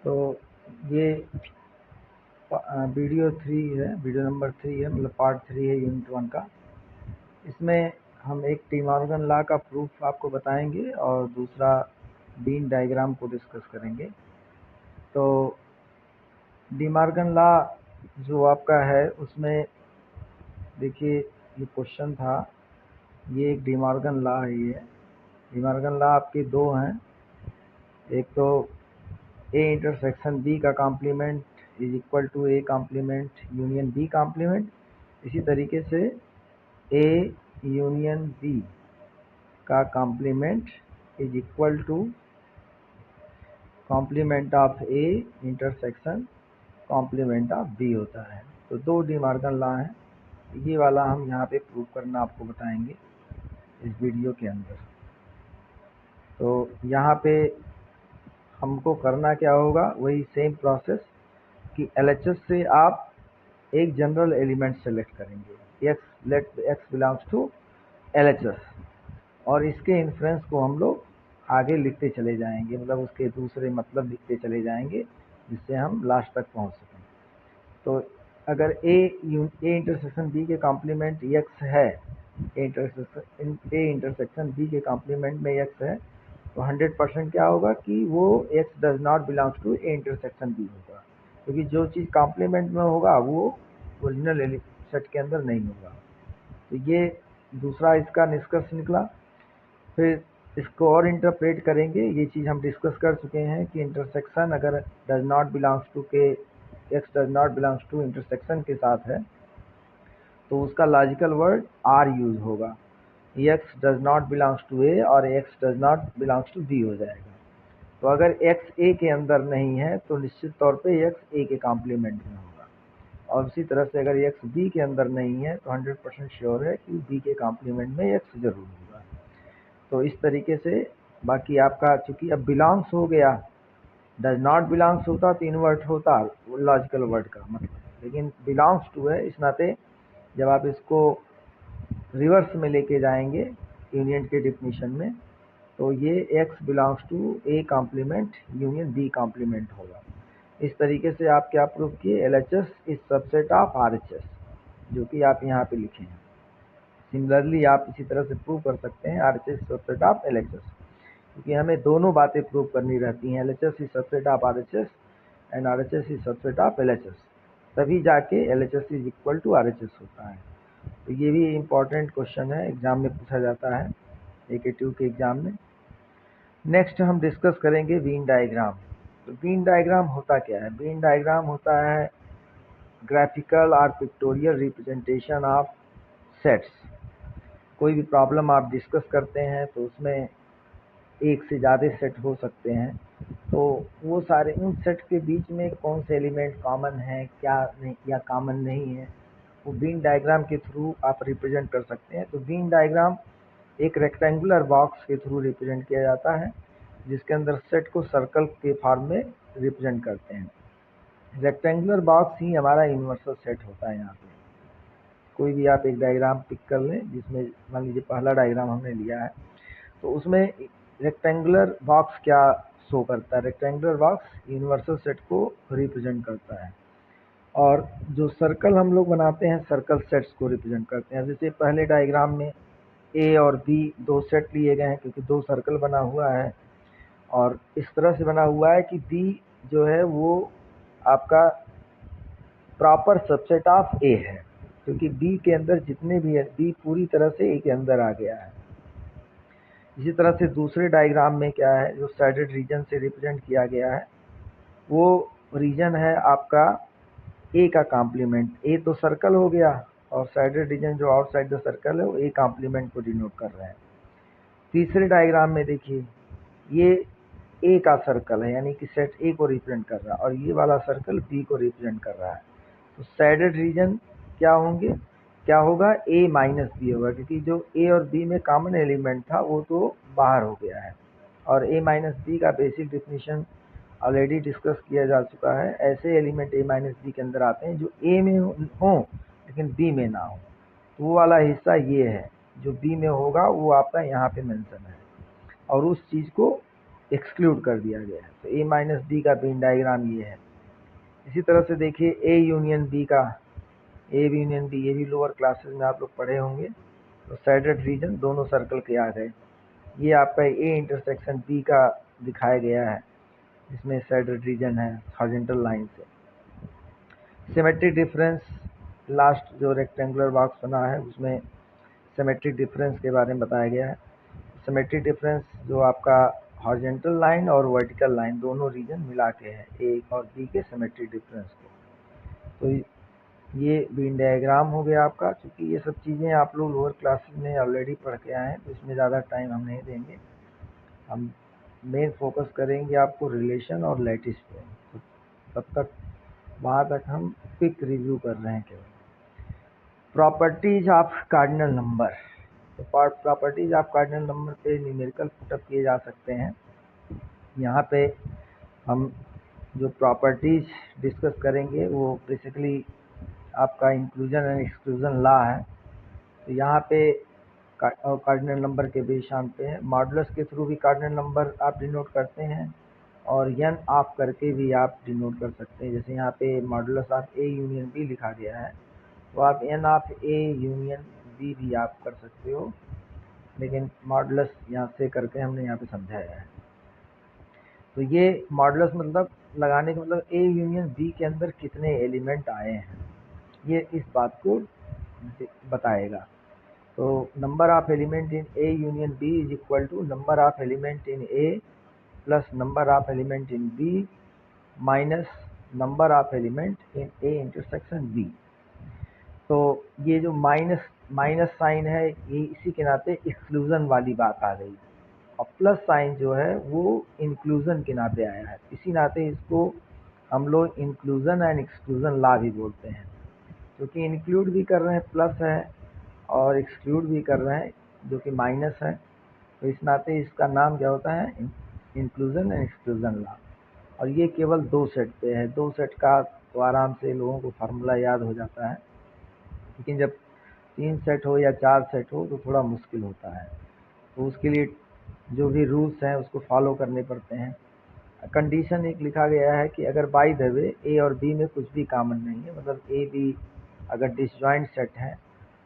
तो ये video number 3 है, मतलब पार्ट 3 है यूनिट 1 का। इसमें हम एक डी मॉर्गन लॉ का प्रूफ आपको बताएंगे और दूसरा बीन डायग्राम को डिस्कस करेंगे। तो डी मॉर्गन लॉ जो आपका है उसमें देखिए ये क्वेश्चन था, ये एक डी मॉर्गन लॉ है। ये डी मॉर्गन लॉ आपके दो हैं, एक तो ए इंटरसेक्शन बी का complement is equal to A complement union B complement. इसी तरीके से ए यूनियन बी का complement is equal to complement of A intersection complement of B होता है। तो दो डी मॉर्गन लॉ हैं, ये वाला हम यहाँ पे प्रूव करना आपको बताएंगे इस वीडियो के अंदर। तो यहाँ पे हमको करना क्या होगा, वही सेम प्रोसेस कि LHS से आप एक जनरल एलिमेंट सेलेक्ट करेंगे, let x belongs to LHS, और इसके इन्फ्रेंस को हम लोग आगे लिखते चले जाएंगे, मतलब उसके दूसरे मतलब लिखते चले जाएंगे जिससे हम लास्ट तक पहुंच सकें। तो अगर ए इंटरसेक्शन बी के कॉम्प्लीमेंट x है, ए इंटरसेक्शन बी के कॉम्प्लीमेंट में x है, तो 100% क्या होगा कि वो x does not belongs to A intersection B होगा, क्योंकि जो चीज़ कॉम्प्लीमेंट में होगा वो ओरिजिनल सेट के अंदर नहीं होगा। तो ये दूसरा इसका निष्कर्ष निकला। फिर इसको और इंटरप्रेट करेंगे, ये चीज़ हम डिस्कस कर चुके हैं कि इंटरसेक्शन अगर डज नॉट बिलोंग्स टू के x does not belongs to intersection के साथ है तो उसका लॉजिकल वर्ड आर यूज होगा, x does not belongs to A और x does not belongs to B हो जाएगा। तो अगर एक्स ए के अंदर नहीं है तो निश्चित तौर पे एक्स ए के कॉम्प्लीमेंट में होगा, और उसी तरह से अगर एक्स बी के अंदर नहीं है तो 100% श्योर है कि बी के कॉम्प्लीमेंट में एक्स जरूर होगा। तो इस तरीके से बाकी आपका चूंकि अब बिलोंग्स हो गया, डज नॉट बिलोंग्स होता तो इनवर्ट होता लॉजिकल वर्ड का मतलब, लेकिन बिलोंग्स टू है, इस नाते जब आप इसको रिवर्स में लेके जाएंगे यूनियन के डिफिनीशन में तो ये x belongs to A complement union B complement होगा। इस तरीके से आप क्या प्रूव किए, LHS is subset of RHS, जो कि आप यहाँ पे लिखे हैं। सिमिलरली आप इसी तरह से प्रूव कर सकते हैं RHS सबसेट ऑफ LHS, क्योंकि हमें दोनों बातें प्रूव करनी रहती हैं। LHS is subset of RHS and RHS is subset of LHS, तभी जाके LHS is equal to RHS होता है। तो ये भी इम्पॉर्टेंट क्वेश्चन है, एग्जाम में पूछा जाता है, AK2 के एग्जाम में। नेक्स्ट हम डिस्कस करेंगे वेन डायग्राम। तो वेन डायग्राम होता क्या है? वेन डायग्राम होता है ग्राफिकल और पिक्टोरियल रिप्रेजेंटेशन ऑफ सेट्स। कोई भी प्रॉब्लम आप डिस्कस करते हैं तो उसमें एक से ज़्यादा सेट हो सकते हैं, तो वो सारे उन सेट के बीच में कौन से एलिमेंट कॉमन है, क्या नहीं या कॉमन नहीं है, वो वेन डायग्राम के थ्रू आप रिप्रेजेंट कर सकते हैं। तो वेन डायग्राम एक रेक्टेंगुलर बॉक्स के थ्रू रिप्रेजेंट किया जाता है, जिसके अंदर सेट को सर्कल के फॉर्म में रिप्रेजेंट करते हैं। रेक्टेंगुलर बॉक्स ही हमारा यूनिवर्सल सेट होता है। यहाँ पे कोई भी आप एक डायग्राम पिक कर लें, जिसमें मान लीजिए पहला डायग्राम हमने लिया है, तो उसमें रेक्टेंगुलर बॉक्स क्या शो करता है? रेक्टेंगुलर बॉक्स यूनिवर्सल सेट को रिप्रेजेंट करता है, और जो सर्कल हम लोग बनाते हैं सर्कल सेट्स को रिप्रेजेंट करते हैं। जैसे पहले डायग्राम में ए और बी दो सेट लिए गए हैं, क्योंकि दो सर्कल बना हुआ है, और इस तरह से बना हुआ है कि बी जो है वो आपका प्रॉपर सबसेट ऑफ ए है, क्योंकि बी के अंदर जितने भी है, बी पूरी तरह से ए के अंदर आ गया है। इसी तरह से दूसरे डायग्राम में क्या है, जो साइडेड रीजन से रिप्रेजेंट किया गया है, वो रीजन है आपका ए का कॉम्प्लीमेंट। ए तो सर्कल हो गया, और साइडेड रीजन जो आउटसाइड द सर्कल है वो ए कॉम्प्लीमेंट को डिनोट कर रहा है। तीसरे डायग्राम में देखिए, ये ए का सर्कल है, यानी कि सेट ए को रिप्रेजेंट कर रहा है, और ये वाला सर्कल बी को रिप्रेजेंट कर रहा है। तो साइडेड रीजन क्या होंगे, क्या होगा, ए माइनस बी होगा, क्योंकि जो ए और बी में कॉमन एलिमेंट था वो तो बाहर हो गया है। और ए माइनस बी का बेसिक डिफिनीशन ऑलरेडी डिस्कस किया जा चुका है। ऐसे एलिमेंट ए माइनस बी के अंदर आते हैं जो ए में हो लेकिन बी में ना हो। तो वो वाला हिस्सा ये है, जो बी में होगा वो आपका यहाँ पे मेंशन है, और उस चीज़ को एक्सक्लूड कर दिया गया है। तो ए माइनस डी का वेन डायग्राम ये है। इसी तरह से देखिए ए यूनियन बी का, ए यूनियन बी, ये भी लोअर क्लासेस में आप लोग पढ़े होंगे। तो सैडेड रीजन दोनों सर्कल के आ गए। ये आपका ए इंटरसेक्शन बी का दिखाया गया है, इसमें सैडेड रीजन है हॉरिजॉन्टल लाइन से। सिमेट्रिक डिफरेंस, लास्ट जो रेक्टेंगुलर बॉक्स बना है उसमें सिमेट्रिक डिफरेंस के बारे में बताया गया है। सिमेट्रिक डिफरेंस जो आपका हॉरिजॉन्टल लाइन और वर्टिकल लाइन दोनों रीजन मिला के है ए और बी के सिमेट्रिक डिफरेंस को। तो ये वेन डायग्राम हो गया आपका। क्योंकि ये सब चीज़ें आप लोग लोअर क्लासेस में ऑलरेडी पढ़ के आए हैं, तो इसमें ज़्यादा टाइम हम नहीं देंगे। हम मेन फोकस करेंगे आपको रिलेशन और लैटिस पे। तो तब तक वहाँ तक हम क्विक रिव्यू कर रहे हैं केवल। Properties of cardinal number. तो प्रॉपर्टीज ऑफ कार्डिनल नंबर पे न्यूमेरिकल पुटअप किए जा सकते हैं। यहाँ पे हम जो प्रॉपर्टीज डिस्कस करेंगे वो बेसिकली आपका इंक्लूजन एंड एक्सक्लूजन लॉ है। तो यहाँ पे कार्डिनल नंबर के बेशान पे है। मॉडुलस के थ्रू भी कार्डिनल नंबर आप डिनोट करते हैं और एन ऑफ करके भी आप डिनोट कर सकते हैं। जैसे यहाँ पे modulus of A union B लिखा गया है, तो आप n of A union B भी आप कर सकते हो, लेकिन मॉडुलस यहाँ से करके हमने यहाँ पे समझाया है। तो ये मॉडुलस मतलब लगाने का मतलब ए यूनियन बी के अंदर कितने एलिमेंट आए हैं, ये इस बात को बताएगा। तो number of element in A union B is equal to number of element in A plus number of element in B minus number of element in A intersection B. तो ये जो माइनस साइन है, ये इसी के नाते exclusion वाली बात आ गई, और प्लस साइन जो है वो इंक्लूजन के नाते आया है। इसी नाते इसको हम लोग इंक्लूजन एंड एक्सक्लूजन लॉ भी बोलते हैं, क्योंकि इंक्लूड भी कर रहे हैं प्लस है और एक्सक्लूड भी कर रहे हैं जो कि माइनस है। तो इस नाते इसका नाम क्या होता है, इंक्लूजन एंड एक्सक्लूजन लॉ। और ये केवल 2 सेट पे है। 2 सेट का तो आराम से लोगों को फार्मूला याद हो जाता है, लेकिन जब 3 सेट हो या 4 सेट हो तो थोड़ा मुश्किल होता है। तो उसके लिए जो भी रूल्स हैं उसको फॉलो करने पड़ते हैं। कंडीशन एक लिखा गया है कि अगर बाय द वे ए और बी में कुछ भी कॉमन नहीं है, मतलब ए बी अगर डिसजॉइंट सेट है,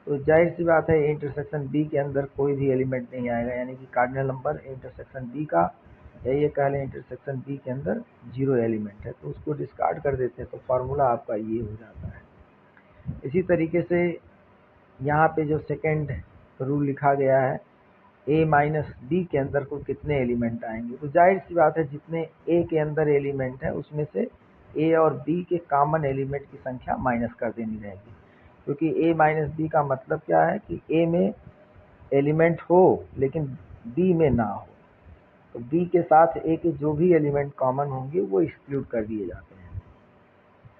तो जाहिर सी बात है इंटरसेक्शन बी के अंदर कोई भी एलिमेंट नहीं आएगा, यानी कि कार्डिनल नंबर इंटरसेक्शन बी का, या ये कह लें इंटरसेक्शन बी के अंदर 0 एलिमेंट है, तो उसको डिस्कार्ड कर देते हैं। तो फार्मूला आपका ये हो जाता है। इसी तरीके से यहाँ पे जो सेकेंड रूल लिखा गया है, ए माइनस बी के अंदर को कितने एलिमेंट आएंगे, तो जाहिर सी बात है जितने ए के अंदर एलिमेंट है उसमें से ए और बी के कॉमन एलिमेंट की संख्या माइनस कर देनी रहेगी। क्योंकि ए माइनस बी का मतलब क्या है कि ए में एलिमेंट हो लेकिन बी में ना हो, तो बी के साथ ए के जो भी एलिमेंट कॉमन होंगे वो एक्सक्लूड कर दिए जाते हैं।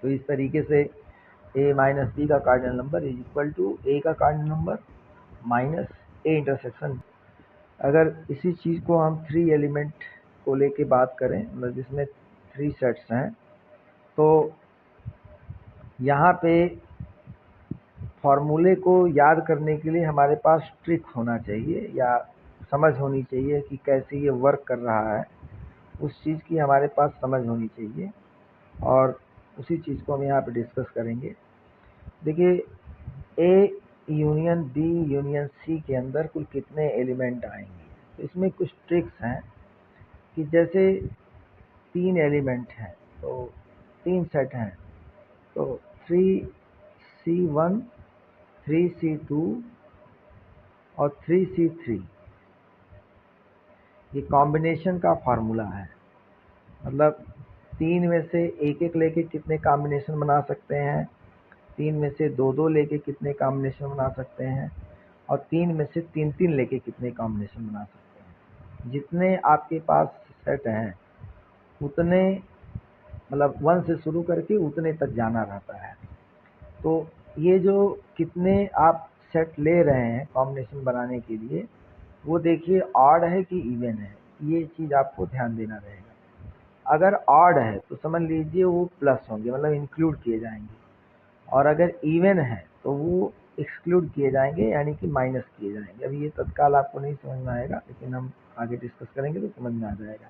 तो इस तरीके से ए माइनस बी का cardinal number is equal to A का cardinal number minus A intersection. अगर इसी चीज़ को हम 3 एलिमेंट को लेके बात करें, मतलब जिसमें 3 सेट्स हैं, तो यहाँ पे फॉर्मूले को याद करने के लिए हमारे पास ट्रिक होना चाहिए या समझ होनी चाहिए कि कैसे ये वर्क कर रहा है, उस चीज़ की हमारे पास समझ होनी चाहिए, और उसी चीज़ को हम यहाँ पे डिस्कस करेंगे। देखिए A union B union C के अंदर कुल कितने एलिमेंट आएंगे, तो इसमें कुछ ट्रिक्स हैं कि जैसे 3 एलिमेंट हैं तो 3 सेट हैं, तो 3C1 3C2 और 3C3 ये कॉम्बिनेशन का फार्मूला है। मतलब 3 में से एक एक लेके कितने कॉम्बिनेशन बना सकते हैं, 3 में से 2-2 लेके कितने कॉम्बिनेशन बना सकते हैं, और 3 में से 3-3 लेके कितने कॉम्बिनेशन बना सकते हैं। जितने आपके पास सेट हैं उतने, मतलब 1 से शुरू करके उतने तक जाना रहता है। तो ये जो कितने आप सेट ले रहे हैं कॉम्बिनेशन बनाने के लिए, वो देखिए ऑड है कि इवन है, ये चीज़ आपको ध्यान देना रहेगा। अगर ऑड है तो समझ लीजिए वो प्लस होंगे, मतलब इंक्लूड किए जाएंगे, और अगर इवन है तो वो एक्सक्लूड किए जाएंगे, यानी कि माइनस किए जाएंगे। अब ये तत्काल आपको नहीं समझ में आएगा, लेकिन हम आगे डिस्कस करेंगे तो समझ में आ जाएगा।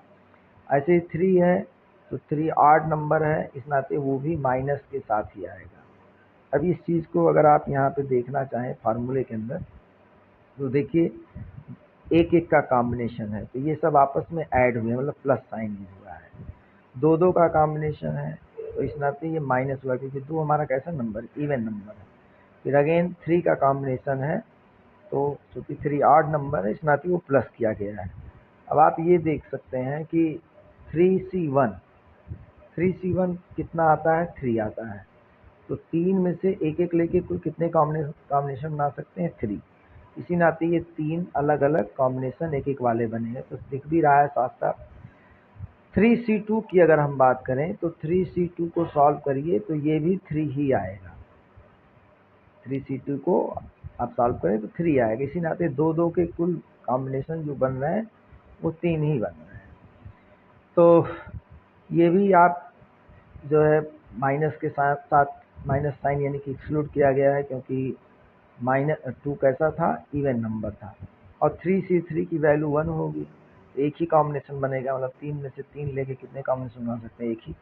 ऐसे ही 3 है तो 3 ऑड नंबर है, इस नाते वो भी माइनस के साथ ही आएगा। अब इस चीज़ को अगर आप यहाँ पे देखना चाहें फार्मूले के अंदर, तो देखिए एक एक का कॉम्बिनेशन है, तो ये सब आपस में ऐड हुए, मतलब प्लस साइन यूज हुआ है। दो दो का कॉम्बिनेशन है, तो इस नाते ये माइनस हुआ, क्योंकि 2 हमारा कैसा नंबर, इवन नंबर है। फिर अगेन 3 का कॉम्बिनेशन है, तो चूँकि 3 ऑड नंबर है, इस नाते वो प्लस किया गया है। अब आप ये देख सकते हैं कि 3C1 कितना आता है, 3 आता है। तो 3 में से एक एक लेके कुल कितने कॉम्बिनेशन बना सकते हैं, 3। इसी नाते ये 3 अलग अलग कॉम्बिनेशन एक एक वाले बने हैं, तो दिख भी रहा है साफ साफ। 3C2 की अगर हम बात करें तो 3C2 को सॉल्व करिए तो ये भी 3 ही आएगा। 3C2 को आप सॉल्व करें तो 3 आएगा। इसी नाते दो दो के कुल कॉम्बिनेशन जो बन रहे हैं वो 3 ही बन रहे हैं। तो ये भी आप जो है माइनस के साथ साथ माइनस साइन यानी कि एक्सक्लूड किया गया है, क्योंकि -2 कैसा था, इवन नंबर था। और 3C3 की वैल्यू 1 होगी, एक ही कॉम्बिनेशन बनेगा, मतलब 3 में से 3 लेके कितने कॉम्बिनेशन बना सकते हैं, एक ही।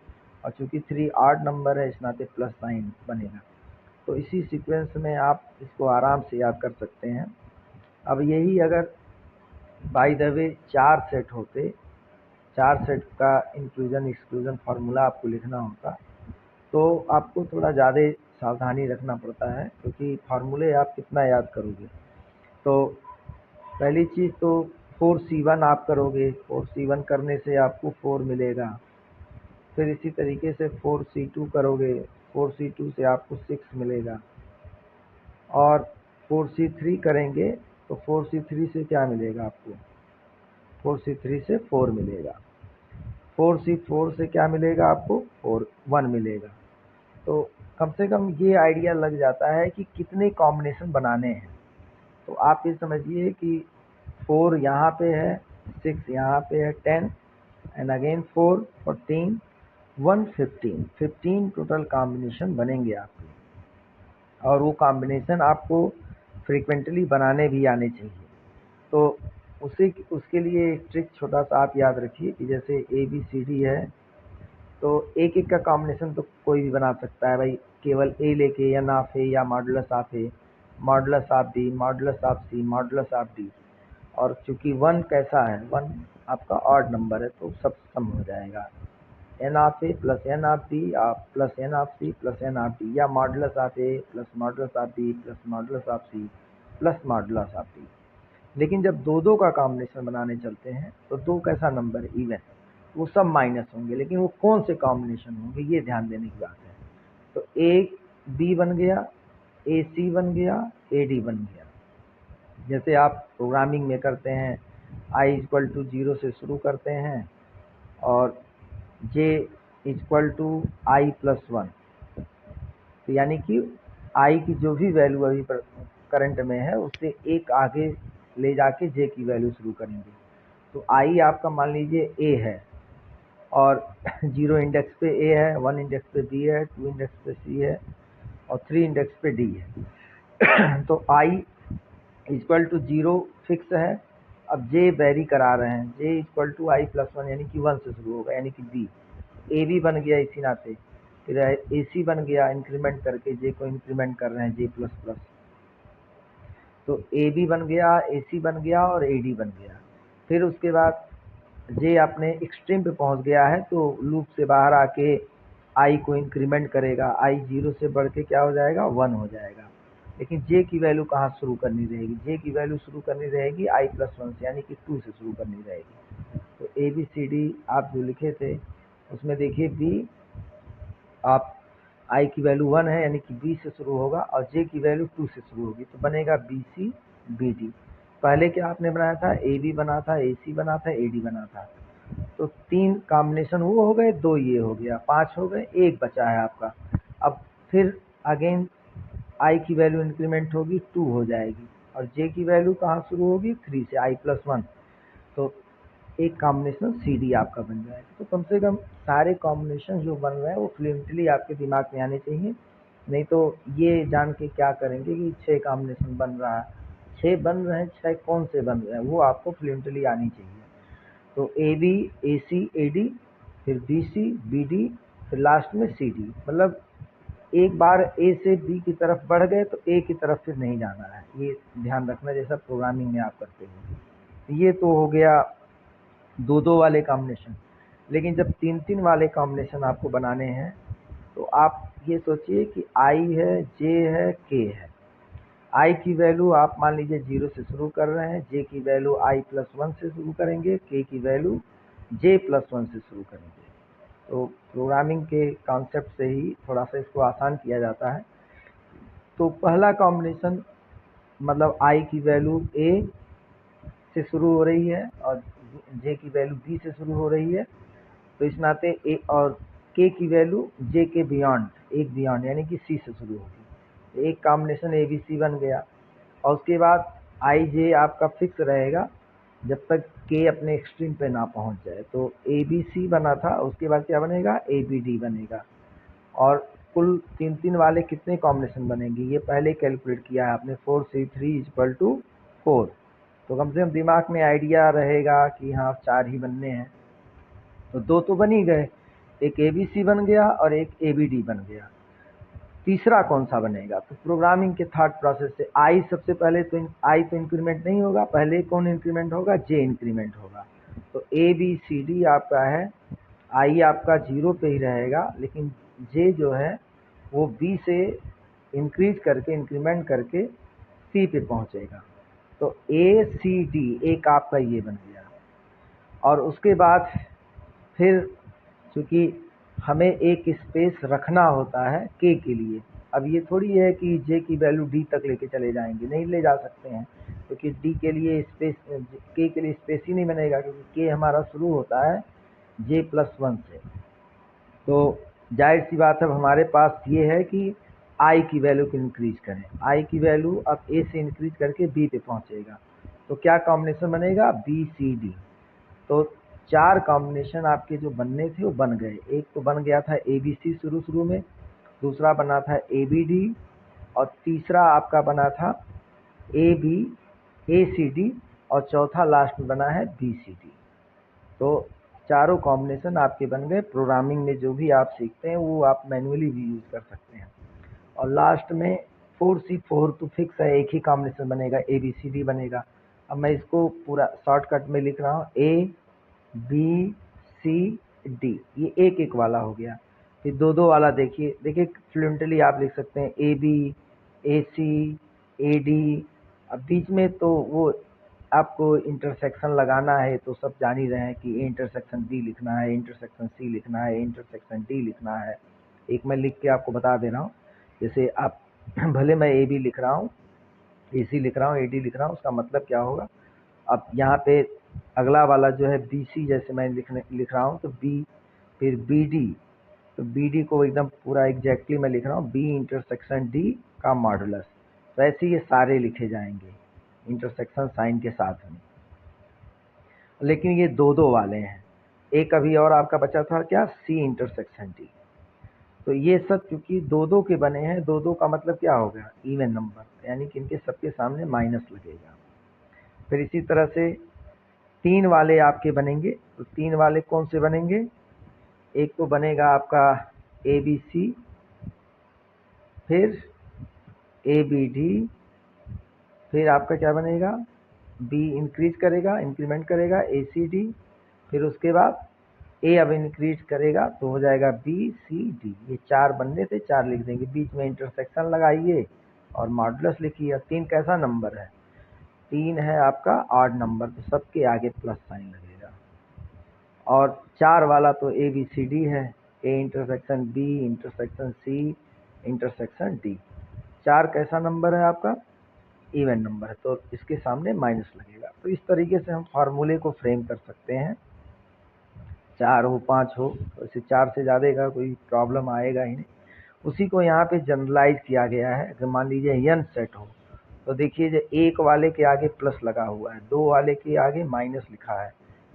और चूंकि 3 ऑड नंबर है, इस नाते प्लस साइन बनेगा। तो इसी सीक्वेंस में आप इसको आराम से याद कर सकते हैं। अब यही अगर बाय द वे 4 सेट होते, 4 सेट का इंक्लूजन एक्सक्लूजन फार्मूला आपको लिखना होता, तो आपको थोड़ा ज़्यादा सावधानी रखना पड़ता है, क्योंकि फार्मूले आप कितना याद करोगे। तो पहली चीज़ तो 4C1 आप करोगे, 4C1 करने से आपको 4 मिलेगा। फिर इसी तरीके से 4C2 करोगे, 4C2 से आपको 6 मिलेगा। और 4C3 करेंगे तो 4C3 से क्या मिलेगा आपको, 4C3 से 4 मिलेगा। 4C4 से क्या मिलेगा आपको, 1 मिलेगा। तो कम से कम ये आइडिया लग जाता है कि कितने कॉम्बिनेशन बनाने हैं। तो आप ये समझिए कि 4 यहाँ पे है, 6 यहाँ पे है, 10 एंड अगेन 4, 14, 1, 15 टोटल कॉम्बिनेशन बनेंगे आपके। और वो कॉम्बिनेशन आपको फ्रीक्वेंटली बनाने भी आने चाहिए। तो उसके लिए एक ट्रिक छोटा सा आप याद रखिए कि जैसे ABCD है, तो एक एक का कॉम्बिनेशन तो कोई भी बना सकता है भाई, केवल A लेके, एन ऑफ ए या modulus of A, modulus of B, modulus of C, modulus of D. और चूंकि 1 कैसा है, 1 आपका ऑड नंबर है, तो सब सम हो जाएगा, n of A plus n of B plus n of C plus n of D, या modulus of A plus modulus of B plus modulus of C plus modulus of D. लेकिन जब दो दो का combination बनाने चलते हैं तो 2 कैसा नंबर, इवन, वो सब माइनस होंगे, लेकिन वो कौन से कॉम्बिनेशन होंगे ये ध्यान देने की बात है। तो ए बी बन गया, ए सी बन गया, ए डी बन गया। जैसे आप प्रोग्रामिंग में करते हैं, i इक्वल टू 0 से शुरू करते हैं और j equal to i plus 1, तो यानी कि i की जो भी वैल्यू अभी करंट में है उससे एक आगे ले जाके j की वैल्यू शुरू करेंगे। तो i आपका मान लीजिए a है, और 0 इंडेक्स पे a है, 1 इंडेक्स पे b है, 2 इंडेक्स पे c है, और 3 इंडेक्स पे d है। तो i इक्वल टू 0 फिक्स है। अब j वेरी करा रहे हैं, j equal to i plus 1 यानी कि 1 से शुरू होगा, यानी कि b। ए भी बन गया इसी नाते, फिर ए सी बन गया, इंक्रीमेंट करके जे को इंक्रीमेंट कर रहे हैं, जे प्लस प्लस। तो ए बी बन गया, ए सी बन गया और ए डी बन गया। फिर उसके बाद जे अपने एक्सट्रीम पे पहुंच गया है, तो लूप से बाहर आके आई को इंक्रीमेंट करेगा, आई 0 से बढ़ के क्या हो जाएगा, 1 हो जाएगा। लेकिन जे की वैल्यू कहाँ शुरू करनी रहेगी, जे की वैल्यू शुरू करनी रहेगी आई प्लस 1 से, यानी कि 2 से शुरू करनी रहेगी। तो ए बी सी डी आप जो लिखे थे उसमें देखिए बी आप आई की वैल्यू 1 है, यानी कि बी से शुरू होगा, और जे की वैल्यू 2 से शुरू होगी, तो बनेगा बी सी बी डी। पहले क्या आपने बनाया था, ए बी बना था, ए सी बना था, ए डी बना था। तो 3 कॉम्बिनेशन वो हो गए, 2 ये हो गया, 5 हो गए, एक बचा है आपका। अब फिर अगेन आई की वैल्यू इंक्रीमेंट होगी, 2 हो जाएगी, और जे की वैल्यू कहाँ शुरू होगी, 3 से, आई प्लस 1। तो एक कॉम्बिनेशन सी डी आपका बन जाएगा। तो कम से कम सारे कॉम्बिनेशन जो बन रहे हैं वो फ्लुएंटली आपके दिमाग में आने चाहिए। नहीं तो ये जान के क्या करेंगे कि 6 कॉम्बिनेशन बन रहा है, 6 बन रहे हैं, 6 कौन से बन रहे हैं, वो आपको फ्लुएंटली आनी चाहिए। तो AB AC AD, फिर BC BD, फिर लास्ट में CD। मतलब एक बार A से B की तरफ बढ़ गए तो A की तरफ फिर नहीं जाना है, ये ध्यान रखना जैसा प्रोग्रामिंग में आप करते हो। ये तो हो गया 2-2 वाले कॉम्बिनेशन। लेकिन जब 3-3 वाले कॉम्बिनेशन आपको बनाने हैं तो आप ये सोचिए कि I है, J है, K है। I की वैल्यू आप मान लीजिए 0 से शुरू कर रहे हैं, J की वैल्यू I+1 से शुरू करेंगे, K की वैल्यू J+1 से शुरू करेंगे। तो प्रोग्रामिंग के कॉन्सेप्ट से ही थोड़ा सा इसको आसान किया जाता है। तो पहला कॉम्बिनेशन मतलब I की वैल्यू A से शुरू हो रही है और J की वैल्यू B से शुरू हो रही है, तो इस नाते A और K की वैल्यू J के बियॉन्ड, एक बियॉन्ड यानी कि C से शुरू होगी। एक कॉम्बिनेशन ABC बन गया और उसके बाद IJ आपका फिक्स रहेगा जब तक K अपने एक्सट्रीम पे ना पहुंच जाए। तो ABC बना था, उसके बाद क्या बनेगा, ABD बनेगा। और कुल 3-3 वाले कितने कॉम्बिनेशन बनेंगे ये पहले कैलकुलेट किया है आपने, 4C3 = 4। तो कम से कम दिमाग में आइडिया रहेगा कि हाँ 4 ही बनने हैं। तो 2 तो बन ही गए, एक ABC बन गया और एक ABD बन गया। तीसरा कौन सा बनेगा, तो प्रोग्रामिंग के थॉट प्रोसेस से I सबसे पहले तो I तो इंक्रीमेंट नहीं होगा, पहले कौन इंक्रीमेंट होगा, J इंक्रीमेंट होगा। तो ABCD आपका है, I आपका 0 पे ही रहेगा, लेकिन J जो है वो B से इंक्रीज करके, इंक्रीमेंट करके C पे पहुंचेगा। तो ACD एक आपका ये बन गया। और उसके बाद फिर चूँकि हमें एक स्पेस रखना होता है K के लिए। अब ये थोड़ी है कि J की वैल्यू D तक लेके चले जाएंगे, नहीं ले जा सकते हैं, क्योंकि D के लिए स्पेस, K के लिए स्पेस ही नहीं बनेगा, क्योंकि K हमारा शुरू होता है J+1 से। तो जाहिर सी बात है, अब हमारे पास ये है कि I की वैल्यू को इंक्रीज करें। I की वैल्यू अब A से इंक्रीज करके B पे पहुंचेगा। तो क्या कॉम्बिनेशन बनेगा, BCD। तो 4 कॉम्बिनेशन आपके जो बनने थे वो बन गए। एक तो बन गया था ABC शुरू में, दूसरा बना था ABD और तीसरा आपका बना था ACD और चौथा लास्ट में बना है BCD। तो चारों कॉम्बिनेशन आपके बन गए। प्रोग्रामिंग में जो भी आप सीखते हैं वो आप मैन्युअली भी यूज़ कर सकते हैं। और लास्ट में 4C4 तो फिक्स है, एक ही कॉम्बिनेशन बनेगा, ABCD बनेगा। अब मैं इसको पूरा शॉर्टकट में लिख रहा हूँ, ABCD, ये एक एक वाला हो गया। फिर 2-2 वाला देखिए फ्लुएंटली आप लिख सकते हैं AB AC AD। अब बीच में तो वो आपको इंटरसेक्शन लगाना है, तो सब जान ही रहे हैं कि A इंटरसेक्शन B लिखना है, इंटरसेक्शन C लिखना है, इंटरसेक्शन D लिखना है। एक मैं लिख के आपको बता दे रहा हूँ, जैसे आप भले मैं AB लिख रहा हूँ, AC लिख रहा हूँ, AD लिख रहा हूँ, उसका मतलब क्या होगा। अब यहाँ पे अगला वाला जो है BC, जैसे मैं लिख रहा हूँ तो B, फिर BD, तो BD को एकदम पूरा एग्जैक्टली मैं लिख रहा हूँ B इंटरसेक्शन D का मॉडुलस। तो ऐसे ये सारे लिखे जाएंगे इंटरसेक्शन साइन के साथ में। लेकिन ये 2-2 वाले हैं। एक अभी और आपका बचा था क्या, C इंटरसेक्शन D। तो ये सब क्योंकि 2-2 के बने हैं, 2-2 का मतलब क्या हो गया, इवन नंबर, यानी कि इनके सबके सामने माइनस लगेगा। फिर इसी तरह से 3 वाले आपके बनेंगे। तो 3 वाले कौन से बनेंगे, एक तो बनेगा आपका ABC, फिर ABD, फिर आपका क्या बनेगा, B इंक्रीज करेगा, इंक्रीमेंट करेगा ACD, फिर उसके बाद A अब इंक्रीज करेगा तो हो जाएगा BCD। ये 4 बनने थे, 4 लिख देंगे, बीच में इंटरसेक्शन लगाइए और मॉडुलस लिखिए। 3 कैसा नंबर है, 3 है आपका ऑड नंबर, तो सबके आगे प्लस साइन लगेगा। और 4 वाला तो ABCD है, A intersection B intersection C intersection D। 4 कैसा नंबर है आपका, इवन नंबर है, तो इसके सामने माइनस लगेगा। तो इस तरीके से हम फार्मूले को फ्रेम कर सकते हैं, 4 हो 5 हो, तो इसे 4 से ज़्यादा का कोई प्रॉब्लम आएगा ही नहीं। उसी को यहाँ पे जनरलाइज किया गया है। अगर मान लीजिए n सेट हो, तो देखिए जो 1 वाले के आगे प्लस लगा हुआ है, 2 वाले के आगे माइनस लिखा है,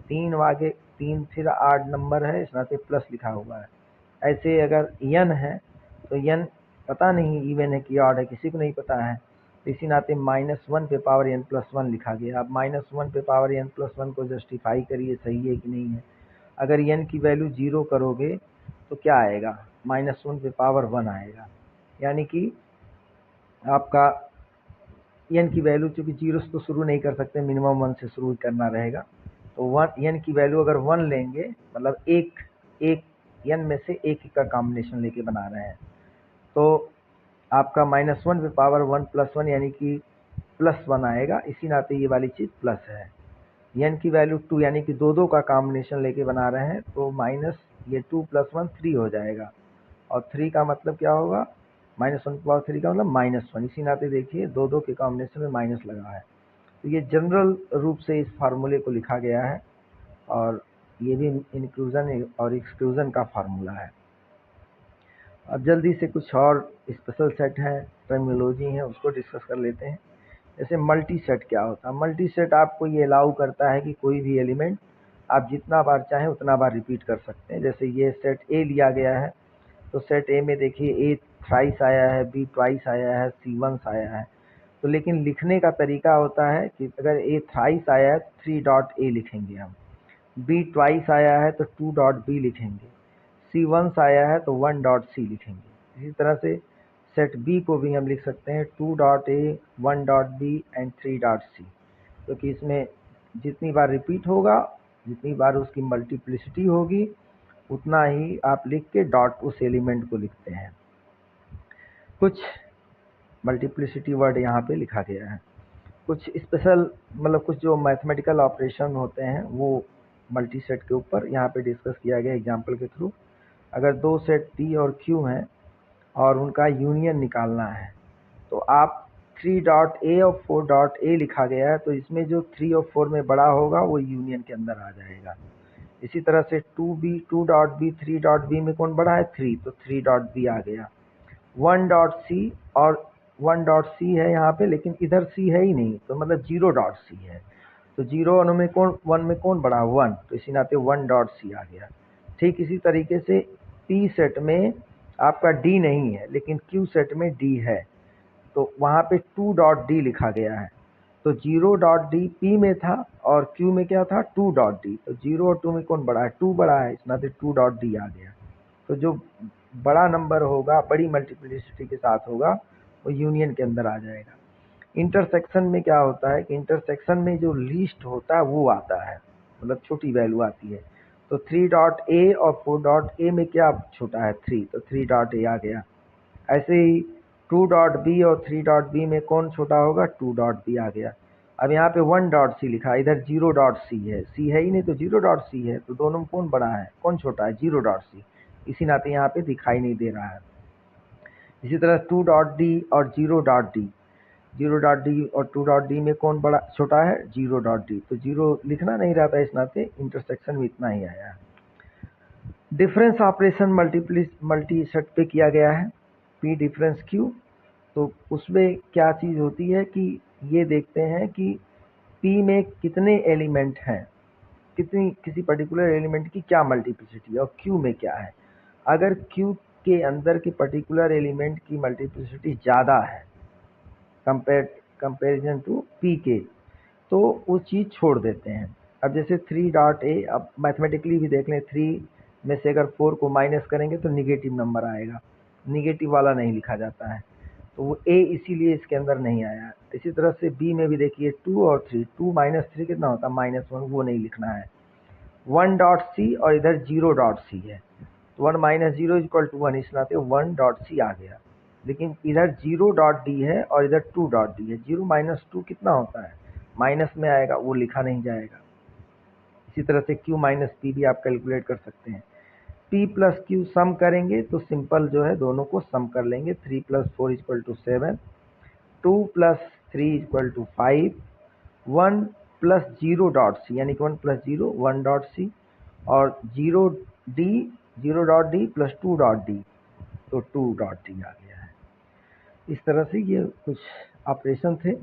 3 फिर ऑड नंबर है, इस नाते प्लस लिखा हुआ है। ऐसे अगर n है तो n पता नहीं इवन है कि ऑड है, किसी को नहीं पता है। इसी नाते -1 पे पावर n+1 लिखा गया। अब -1 पे पावर n+1 को जस्टिफाई करिए सही है कि नहीं है। अगर n की वैल्यू 0 करोगे तो क्या आएगा, -1 पे पावर 1 आएगा। यानी कि आपका n की वैल्यू, चूँकि 0 से तो शुरू नहीं कर सकते, मिनिमम 1 से शुरू करना रहेगा। तो n की वैल्यू अगर 1 लेंगे, मतलब एक n में से एक का कॉम्बिनेशन लेके बना रहे हैं, तो आपका -1 पे पावर 1+1 यानी कि +1 आएगा। इसी नाते ये वाली चीज़ प्लस है। n की वैल्यू 2 यानी कि दो का कॉम्बिनेशन लेके बना रहे हैं, तो माइनस ये 2 + 1 3 हो जाएगा। और 3 का मतलब क्या होगा, -1/3 का मतलब -1। इसी नाते देखिए दो के कॉम्बिनेशन में माइनस लगा है। तो ये जनरल रूप से इस फार्मूले को लिखा गया है, और ये भी इंक्लूजन और एक्सक्लूजन का फार्मूला है। अब जल्दी से कुछ और स्पेशल सेट है, टर्मिनोलॉजी है, उसको डिस्कस कर लेते हैं। जैसे मल्टी सेट क्या होता है। मल्टी सेट आपको ये अलाउ करता है कि कोई भी एलिमेंट आप जितना बार चाहें उतना बार रिपीट कर सकते हैं। जैसे ये सेट ए लिया गया है, तो सेट ए में देखिए ए थ्राइस आया है, बी ट्वाइस आया है, सी वंस आया है। तो लेकिन लिखने का तरीका होता है कि अगर ए थ्राइस आया है 3.a लिखेंगे हम, बी ट्वाइस आया है तो 2.b लिखेंगे, सी वंस आया है तो 1.c लिखेंगे। इसी तरह से सेट बी को भी हम लिख सकते हैं 2.a, 1.b एंड 3.c, क्योंकि इसमें जितनी बार रिपीट होगा, जितनी बार उसकी मल्टीप्लिसिटी होगी, उतना ही आप लिख के डॉट उस एलिमेंट को लिखते हैं। कुछ मल्टीप्लिसिटी वर्ड यहाँ पे लिखा गया है। कुछ स्पेशल, मतलब कुछ जो मैथमेटिकल ऑपरेशन होते हैं वो मल्टी सेट के ऊपर यहाँ पे डिस्कस किया गया एग्जांपल के थ्रू। अगर दो सेट P और Q हैं और उनका यूनियन निकालना है, तो आप 3.a और 4.a लिखा गया है, तो इसमें जो 3 और 4 में बड़ा होगा वो यूनियन के अंदर आ जाएगा। इसी तरह से 2b, 2.b, 3.b में कौन बड़ा है, 3, तो 3.b आ गया। 1.c और 1.c है यहाँ पे, लेकिन इधर c है ही नहीं, तो मतलब 0.c है। तो 0 में कौन, 1 में कौन बड़ा, 1, तो इसी नाते 1.c आ गया। ठीक इसी तरीके से P सेट में आपका D नहीं है, लेकिन Q सेट में D है, तो वहाँ पे 2.d लिखा गया है। तो 0.d P में था और Q में क्या था, 2.d। तो 0 और 2 में कौन बड़ा है, 2 बड़ा है, इस नाते 2.d आ गया। तो जो बड़ा नंबर होगा, बड़ी मल्टीप्लिसिटी के साथ होगा, वो यूनियन के अंदर आ जाएगा। इंटरसेक्शन में क्या होता है कि इंटरसेक्शन में जो लीस्ट होता है वो आता है, मतलब छोटी वैल्यू आती है। तो 3.a और 4.a में क्या छोटा है, 3, तो 3.a आ गया। ऐसे ही 2.b और 3.b में कौन छोटा होगा, 2.b आ गया। अब यहाँ पे 1.c लिखा है, इधर 0.c है, c है ही नहीं तो 0.c है, तो दोनों में कौन बड़ा है, कौन छोटा है, 0.c। इसी नाते यहाँ पे दिखाई नहीं दे रहा है। इसी तरह 2.d और 0.d, 0.d और 2.d में कौन बड़ा छोटा है, 0.d, तो 0 लिखना नहीं रहता, इस नाते इंटरसेक्शन में इतना ही आया है। डिफरेंस ऑपरेशन मल्टी सेट पे किया गया है, P डिफरेंस Q। तो उसमें क्या चीज़ होती है कि ये देखते हैं कि P में कितने एलिमेंट हैं, किसी पर्टिकुलर एलिमेंट की क्या मल्टीप्लिसिटी है, और Q में क्या है। अगर Q के अंदर की पर्टिकुलर एलिमेंट की मल्टीप्लिसिटी ज़्यादा है कंपेरिजन टू P के, तो वो चीज़ छोड़ देते हैं। अब जैसे 3.a, अब मैथमेटिकली भी देख लें, 3 में से अगर 4 को माइनस करेंगे तो निगेटिव नंबर आएगा, निगेटिव वाला नहीं लिखा जाता है, तो वो a इसीलिए इसके अंदर नहीं आया। इसी तरह से b में भी देखिए 2 और 3, 2 - 3 कितना होता है, -1, वो नहीं लिखना है। 1.c और इधर 0.c है, तो 1 - 0 = 1, इस नाते 1.c आ गया। लेकिन इधर 0.d है और इधर 2.d है, 0 - 2 कितना होता है, माइनस में आएगा, वो लिखा नहीं जाएगा। इसी तरह से q - p भी आप कैलकुलेट कर सकते हैं। p + q सम करेंगे तो सिंपल जो है दोनों को सम कर लेंगे। 3 + 4 = 7, 2 + 3 = 5, 1 + 0.c यानी कि 1 + 0 1.c, और 0.d + 2.d, तो 2.d आ गया है। इस तरह से ये कुछ ऑपरेशन थे,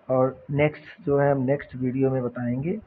और नेक्स्ट जो है हम नेक्स्ट वीडियो में बताएंगे।